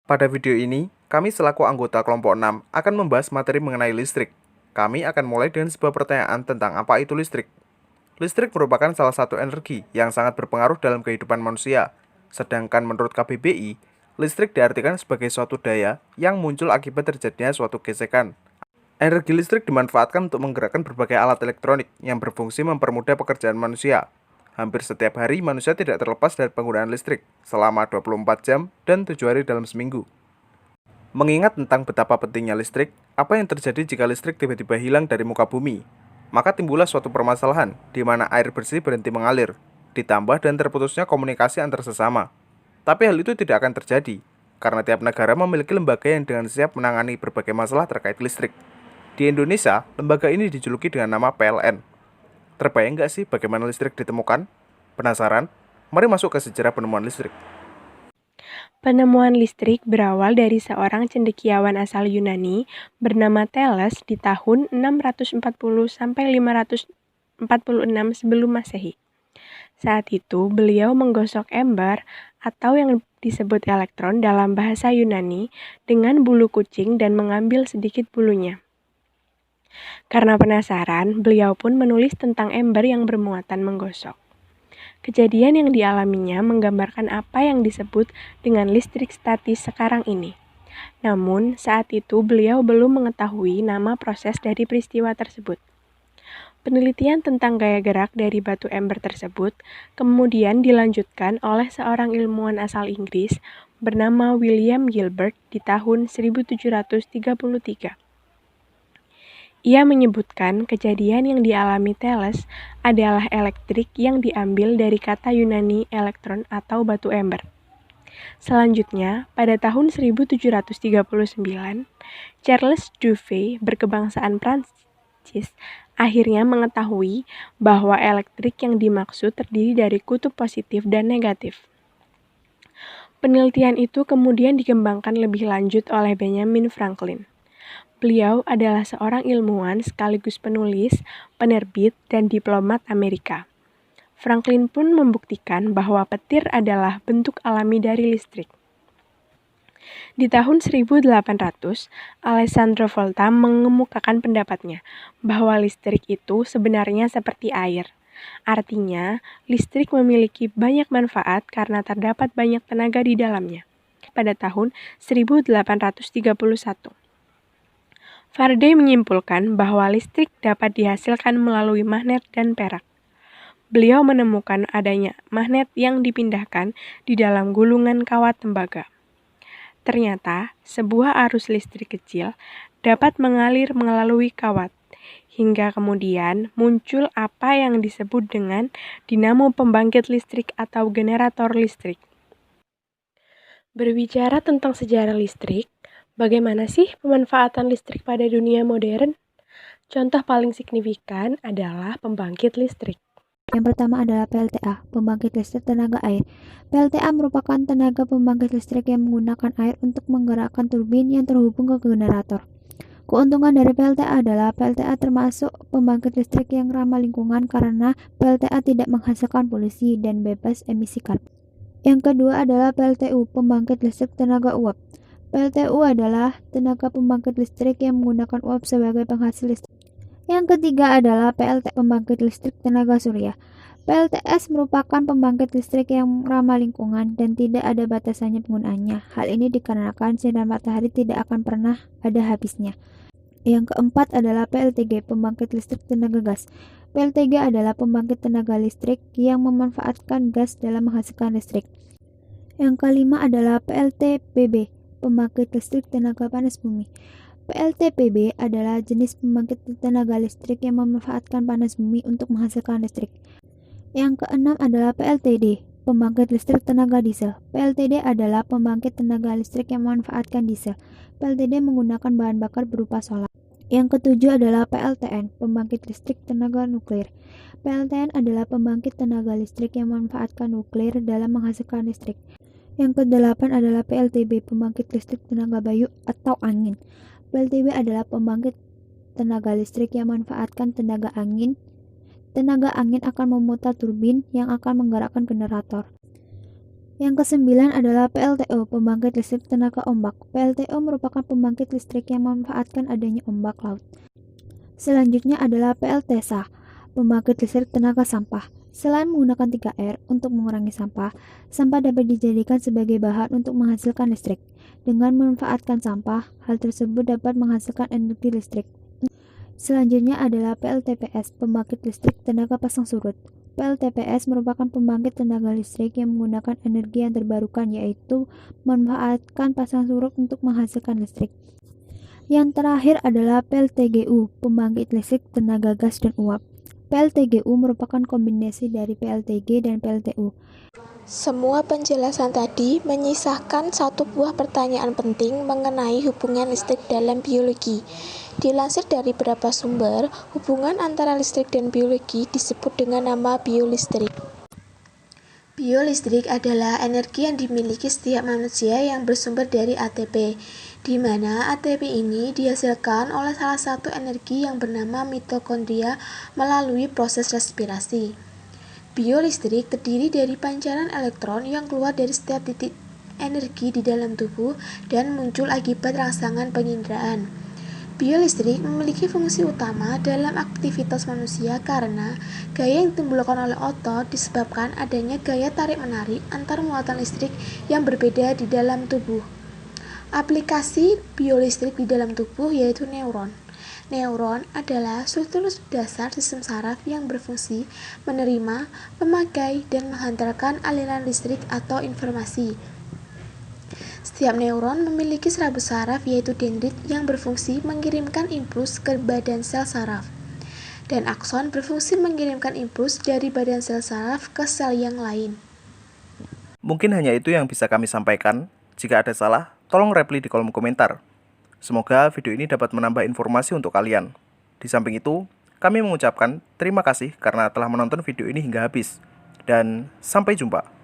Pada video ini, kami selaku anggota kelompok 6 akan membahas materi mengenai listrik. Kami akan mulai dengan sebuah pertanyaan tentang apa itu listrik. Listrik merupakan salah satu energi yang sangat berpengaruh dalam kehidupan manusia. Sedangkan menurut KBBI, listrik diartikan sebagai suatu daya yang muncul akibat terjadinya suatu gesekan. Energi listrik dimanfaatkan untuk menggerakkan berbagai alat elektronik yang berfungsi mempermudah pekerjaan manusia. Hampir setiap hari manusia tidak terlepas dari penggunaan listrik selama 24 jam dan 7 hari dalam seminggu. Mengingat tentang betapa pentingnya listrik, apa yang terjadi jika listrik tiba-tiba hilang dari muka bumi? Maka timbullah suatu permasalahan di mana air bersih berhenti mengalir, ditambah dan terputusnya komunikasi antar sesama. Tapi hal itu tidak akan terjadi, karena tiap negara memiliki lembaga yang dengan siap menangani berbagai masalah terkait listrik. Di Indonesia, lembaga ini dijuluki dengan nama PLN. Terbayang nggak sih bagaimana listrik ditemukan? Penasaran? Mari masuk ke sejarah penemuan listrik. Penemuan listrik berawal dari seorang cendekiawan asal Yunani bernama Thales di tahun 640 sampai 546 sebelum Masehi. Saat itu, beliau menggosok ember atau yang disebut elektron dalam bahasa Yunani dengan bulu kucing dan mengambil sedikit bulunya. Karena penasaran, beliau pun menulis tentang ember yang bermuatan menggosok. Kejadian yang dialaminya menggambarkan apa yang disebut dengan listrik statis sekarang ini. Namun, saat itu beliau belum mengetahui nama proses dari peristiwa tersebut. Penelitian tentang gaya gerak dari batu ember tersebut kemudian dilanjutkan oleh seorang ilmuwan asal Inggris bernama William Gilbert di tahun 1733. Ia menyebutkan kejadian yang dialami Thales adalah elektrik yang diambil dari kata Yunani elektron atau batu ember. Selanjutnya, pada tahun 1739, Charles Duve berkebangsaan Prancis akhirnya mengetahui bahwa elektrik yang dimaksud terdiri dari kutub positif dan negatif. Penelitian itu kemudian dikembangkan lebih lanjut oleh Benjamin Franklin. Beliau adalah seorang ilmuwan sekaligus penulis, penerbit, dan diplomat Amerika. Franklin pun membuktikan bahwa petir adalah bentuk alami dari listrik. Di tahun 1800, Alessandro Volta mengemukakan pendapatnya bahwa listrik itu sebenarnya seperti air. Artinya, listrik memiliki banyak manfaat karena terdapat banyak tenaga di dalamnya. Pada tahun 1831. Faraday menyimpulkan bahwa listrik dapat dihasilkan melalui magnet dan perak. Beliau menemukan adanya magnet yang dipindahkan di dalam gulungan kawat tembaga. Ternyata, sebuah arus listrik kecil dapat mengalir melalui kawat, hingga kemudian muncul apa yang disebut dengan dinamo pembangkit listrik atau generator listrik. Berbicara tentang sejarah listrik, bagaimana sih pemanfaatan listrik pada dunia modern? Contoh paling signifikan adalah pembangkit listrik. Yang pertama adalah PLTA, pembangkit listrik tenaga air. PLTA merupakan tenaga pembangkit listrik yang menggunakan air untuk menggerakkan turbin yang terhubung ke generator. Keuntungan dari PLTA adalah PLTA termasuk pembangkit listrik yang ramah lingkungan karena PLTA tidak menghasilkan polusi dan bebas emisi karbon. Yang kedua adalah PLTU, pembangkit listrik tenaga uap. PLTU adalah tenaga pembangkit listrik yang menggunakan uap sebagai penghasil listrik. Yang ketiga adalah PLT, pembangkit listrik tenaga surya. PLTS merupakan pembangkit listrik yang ramah lingkungan dan tidak ada batasannya penggunaannya. Hal ini dikarenakan sinar matahari tidak akan pernah ada habisnya. Yang keempat adalah PLTG, pembangkit listrik tenaga gas. PLTG adalah pembangkit tenaga listrik yang memanfaatkan gas dalam menghasilkan listrik. Yang kelima adalah PLTPB, pembangkit listrik tenaga panas bumi. PLTPB adalah jenis pembangkit tenaga listrik yang memanfaatkan panas bumi untuk menghasilkan listrik. Yang keenam adalah PLTD, pembangkit listrik tenaga diesel. PLTD adalah pembangkit tenaga listrik yang memanfaatkan diesel. PLTD menggunakan bahan bakar berupa solar. Yang ketujuh adalah PLTN, pembangkit listrik tenaga nuklir. PLTN adalah pembangkit tenaga listrik yang memanfaatkan nuklir dalam menghasilkan listrik. Yang kedelapan adalah PLTB, pembangkit listrik tenaga bayu atau angin. PLTB adalah pembangkit tenaga listrik yang memanfaatkan tenaga angin. Tenaga angin akan memutar turbin yang akan menggerakkan generator. Yang kesembilan adalah PLTO, pembangkit listrik tenaga ombak. PLTO merupakan pembangkit listrik yang memanfaatkan adanya ombak laut. Selanjutnya adalah PLTSA, pembangkit listrik tenaga sampah. Selain menggunakan 3R untuk mengurangi sampah, sampah dapat dijadikan sebagai bahan untuk menghasilkan listrik. Dengan memanfaatkan sampah, hal tersebut dapat menghasilkan energi listrik. Selanjutnya adalah PLTPS, pembangkit listrik tenaga pasang surut. PLTPS merupakan pembangkit tenaga listrik yang menggunakan energi yang terbarukan, yaitu memanfaatkan pasang surut untuk menghasilkan listrik. Yang terakhir adalah PLTGU, pembangkit listrik tenaga gas dan uap. PLTGU merupakan kombinasi dari PLTG dan PLTU. Semua penjelasan tadi menyisakan satu buah pertanyaan penting mengenai hubungan listrik dalam biologi. Dilansir dari beberapa sumber, hubungan antara listrik dan biologi disebut dengan nama biolistrik. Biolistrik adalah energi yang dimiliki setiap manusia yang bersumber dari ATP, di mana ATP ini dihasilkan oleh salah satu energi yang bernama mitokondria melalui proses respirasi. Biolistrik terdiri dari pancaran elektron yang keluar dari setiap titik energi di dalam tubuh dan muncul akibat rangsangan penginderaan. Biolistrik memiliki fungsi utama dalam aktivitas manusia karena gaya yang ditimbulkan oleh otot disebabkan adanya gaya tarik-menarik antar muatan listrik yang berbeda di dalam tubuh. Aplikasi biolistrik di dalam tubuh yaitu neuron. Neuron adalah struktur dasar sistem saraf yang berfungsi menerima, memakai, dan menghantarkan aliran listrik atau informasi. Setiap neuron memiliki serabut saraf yaitu dendrit yang berfungsi mengirimkan impuls ke badan sel saraf. Dan akson berfungsi mengirimkan impuls dari badan sel saraf ke sel yang lain. Mungkin hanya itu yang bisa kami sampaikan. Jika ada salah, tolong reply di kolom komentar. Semoga video ini dapat menambah informasi untuk kalian. Di samping itu, kami mengucapkan terima kasih karena telah menonton video ini hingga habis. Dan sampai jumpa.